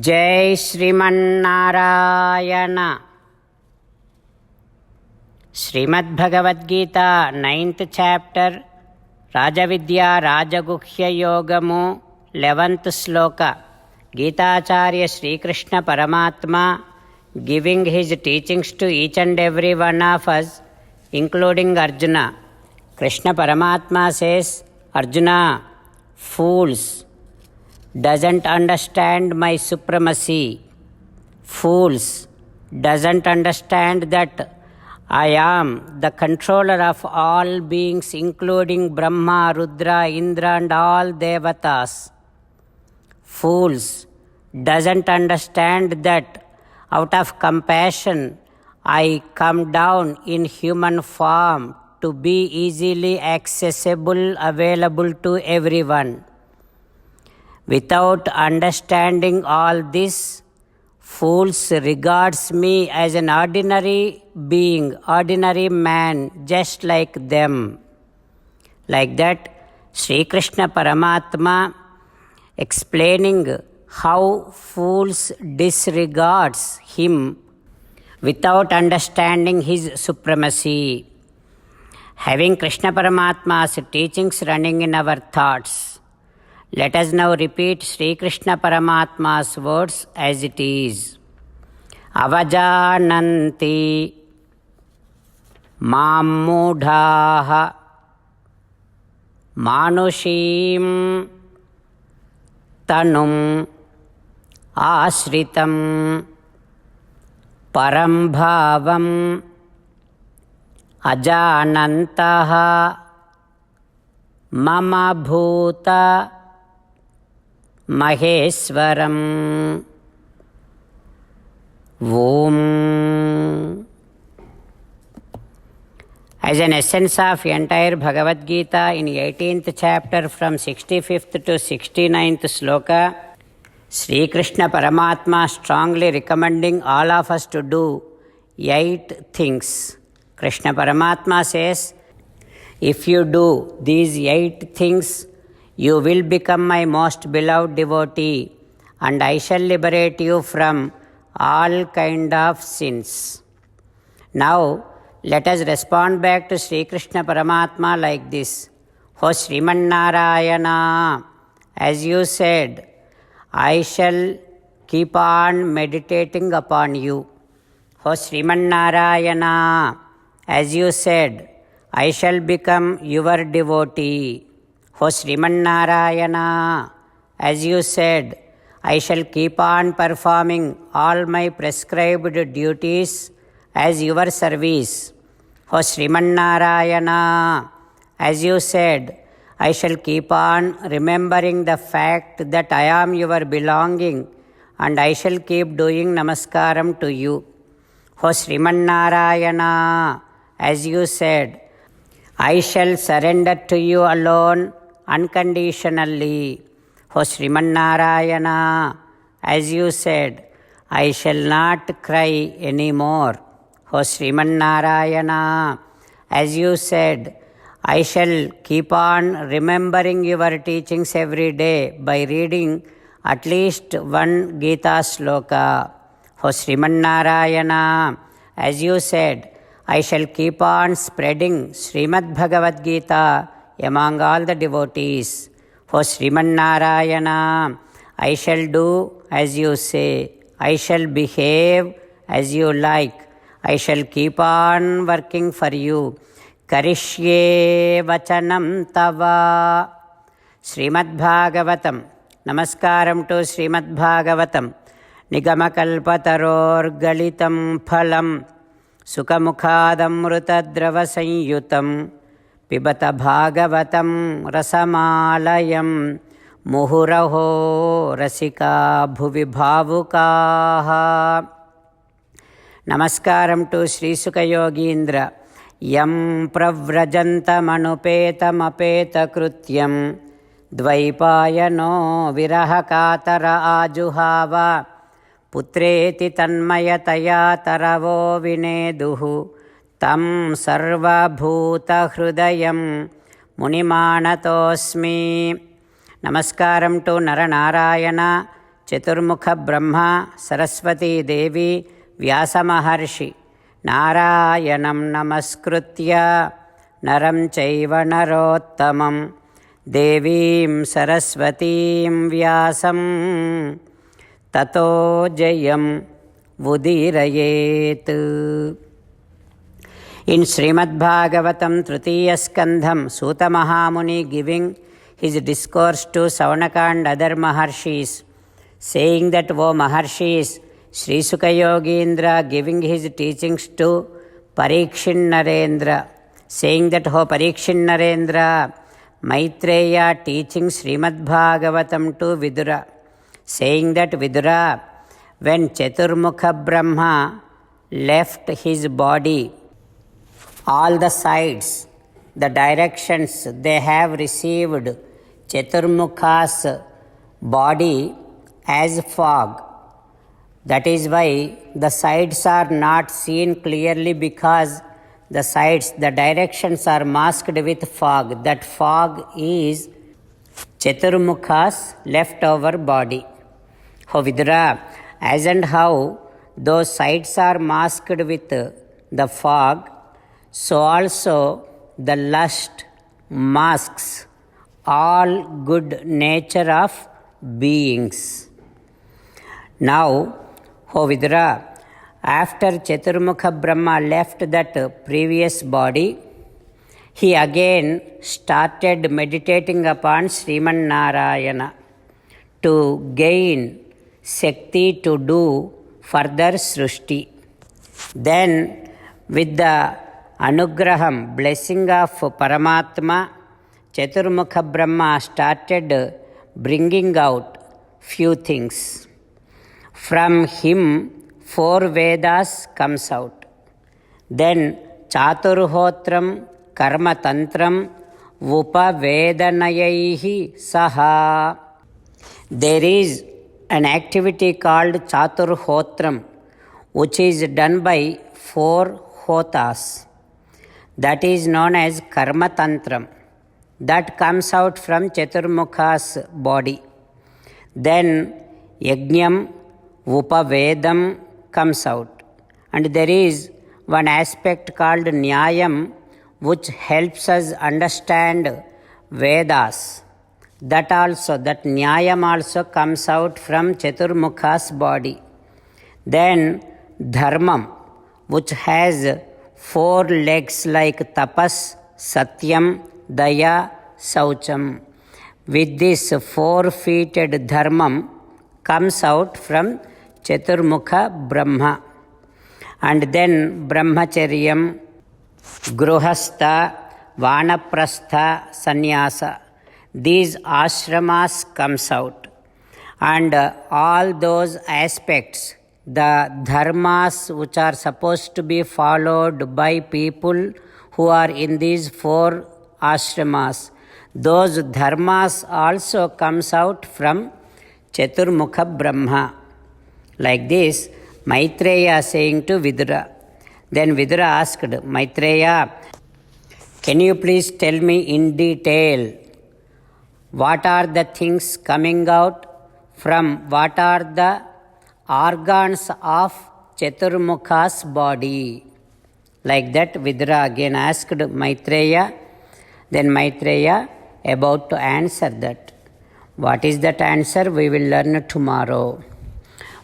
जय Sriman Narayana. Shrimad Bhagavad Gita 9th chapter राजविद्या राजगुह्य योगमु 11th श्लोक। गीताचार्य श्रीकृष्ण परमात्मा giving his teachings to each and every one of us, including Arjuna. Krishna Paramatma says, Arjuna, fools, doesn't understand my supremacy. Fools, doesn't understand that I am the controller of all beings, including Brahma, Rudra, Indra and all Devatas. Fools, doesn't understand that out of compassion I come down in human form to be easily accessible, available to everyone. Without understanding all this, fools regards me as an ordinary being, ordinary man, just like them. Like that, Sri Krishna Paramatma explaining how fools disregards him without understanding his supremacy. Having Krishna Paramatma's teachings running in our thoughts, let us now repeat Sri Krishna Paramatma's words as it is. Avajananti mam mudhaha manushim tanum ashritam param bhavam ajanantaha mama bhuta Maheswaram. Om. As an essence of entire Bhagavad Gita in 18th chapter from 65th to 69th sloka, Sri Krishna Paramatma strongly recommending all of us to do 8 things. Krishna Paramatma says, if you do these 8 things, you will become my most beloved devotee, and I shall liberate you from all kind of sins. Now, let us respond back to Sri Krishna Paramatma like this. O Sriman Narayana, as you said, I shall keep on meditating upon you. O Sriman Narayana, as you said, I shall become your devotee. O Sriman Narayana, as you said, I shall keep on performing all my prescribed duties as your service. O Sriman Narayana, as you said, I shall keep on remembering the fact that I am your belonging, and I shall keep doing namaskaram to you. O Sriman Narayana, as you said, I shall surrender to you alone unconditionally. O Sriman Narayana, as you said, I shall not cry anymore. O Sriman Narayana, as you said, I shall keep on remembering your teachings every day by reading at least one Gita sloka. O Sriman Narayana, as you said, I shall keep on spreading Srimad Bhagavad Gita among all the devotees. O Sriman Narayana, I shall do as you say. I shall behave as you like. I shall keep on working for you. Karishye vachanam tava. Srimad Bhagavatam. Namaskaram to Srimad Bhagavatam. Nigamakalpataror galitam phalam. Sukhamukhadamrutadrava sanyutam. Pibata Bhagavatam rasamalayam. Muhuraho rasika bhuvi bhavukaha. Namaskaram to Sri Sukha Yogindra. Yam pravrajantam apeta krutyam. Dvaipayano virahakatara ajuhava. Putreti tanmayataya taravo vineduhu. Tam sarva bhuta hrudayam munimanatosmi. Namaskaram to Naranarayana, చతుర్ముఖ బ్రహ్మ సరస్వతీ దేవి వ్యాసమహర్షి నారాయణం నమస్కృత్య నరం చైవ నరోత్తమం దేవీం సరస్వతీం వ్యాసం తతో జయం ఉదీరయేత్. In Srimad Bhagavatam, Tritiya Skandham, Suta Mahamuni giving his discourse to Saunaka and other Maharshis, saying that, O Maharshis, Sri Sukha Yogindra giving his teachings to Parikshin Narendra, saying that, O Parikshin Narendra, Maitreya teaching Srimad Bhagavatam to Vidura, saying that, Vidura, when Chaturmukha Brahma left his body, all the sides, the directions they have received Chaturmukha's body as fog. That is why the sides are not seen clearly, because the sides, the directions are masked with fog. That fog is Chaturmukha's leftover body. O Vidura, as and how those sides are masked with the fog, so also the lust masks all good nature of beings. Now, O Vidura, after Chaturmukha Brahma left that previous body, he again started meditating upon Sriman Narayana to gain Shakti to do further Srushti. Then, with the Anugraham, blessing of Paramatma, Chaturmukha Brahma started bringing out few things. From him, 4 Vedas comes out. Then Chaturhotram, Karma Tantram, Upavedanayaihi Saha. There is an activity called Chaturhotram, which is done by 4 hotas. That is known as Karma Tantram. That comes out from Chaturmukha's body. Then Yajnam, Upavedam comes out. And there is one aspect called Nyayam, which helps us understand Vedas. That Nyayam also comes out from Chaturmukha's body. Then Dharmam, which has 4 legs like Tapas, Satyam, Daya, Saucham. With this 4-feeted Dharmam comes out from Chaturmukha Brahma. And then Brahmacharyam, Gruhastha, Vanaprastha, Sannyasa. These ashramas comes out. And all those aspects, the dharmas which are supposed to be followed by people who are in these 4 ashramas, those dharmas also comes out from Chaturmukha Brahma. Like this, Maitreya saying to Vidura. Then Vidura asked, Maitreya, can you please tell me in detail what are the things coming out from what are the organs of Chaturmukha's body? Like that, Vidura again asked Maitreya. Then Maitreya about to answer that. What is that answer? We will learn tomorrow.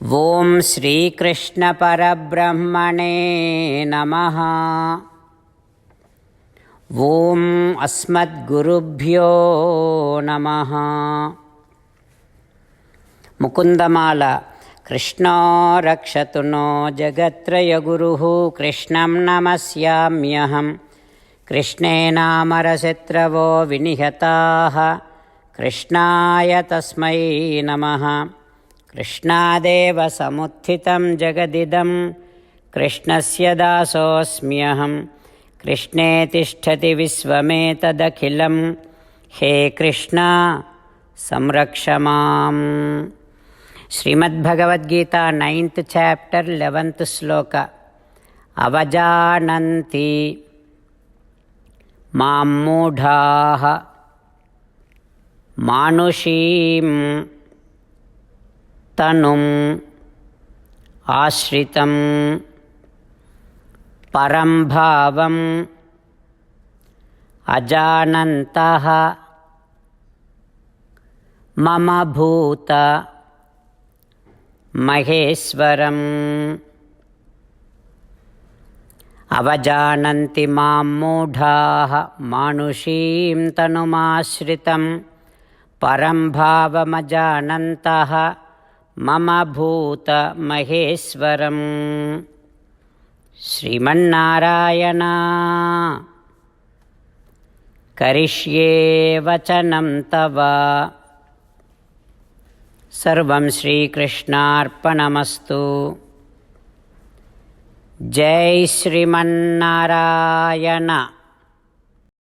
Om Shri Krishna Parabrahmane Namaha. Om Asmat Gurubhyo Namaha. Mukundamala. Krishna Rakshatu no Jagatraya Guruhu Krishnam Namasyamyaham. Krishne Namarashetravo Vinihataha. Krishnaya Tasmai Namaha. Krishnadeva Samuthitam Jagadidam. Krishnasya Dasosmyaham. Krishne Tishtati Visvametadakhilam. He Krishna Samrakshamam. Srimad Bhagavad Gita, 9th chapter, 11th sloka. Avajananti Mammudhaha Manushim तनुम् आश्रितं परं भावम् अजानन्तः मम भूत महेश्वरम् अवजानन्ति मां मूढाः मानुषीं तनुमाश्रितं परं भावमजानन्तः मम भूत महेश्वरम्। श्रीमन्नारायण करिष्ये वचनं तव। सर्वं श्रीकृष्णार्पणमस्तु। जय श्रीमन्नारायण।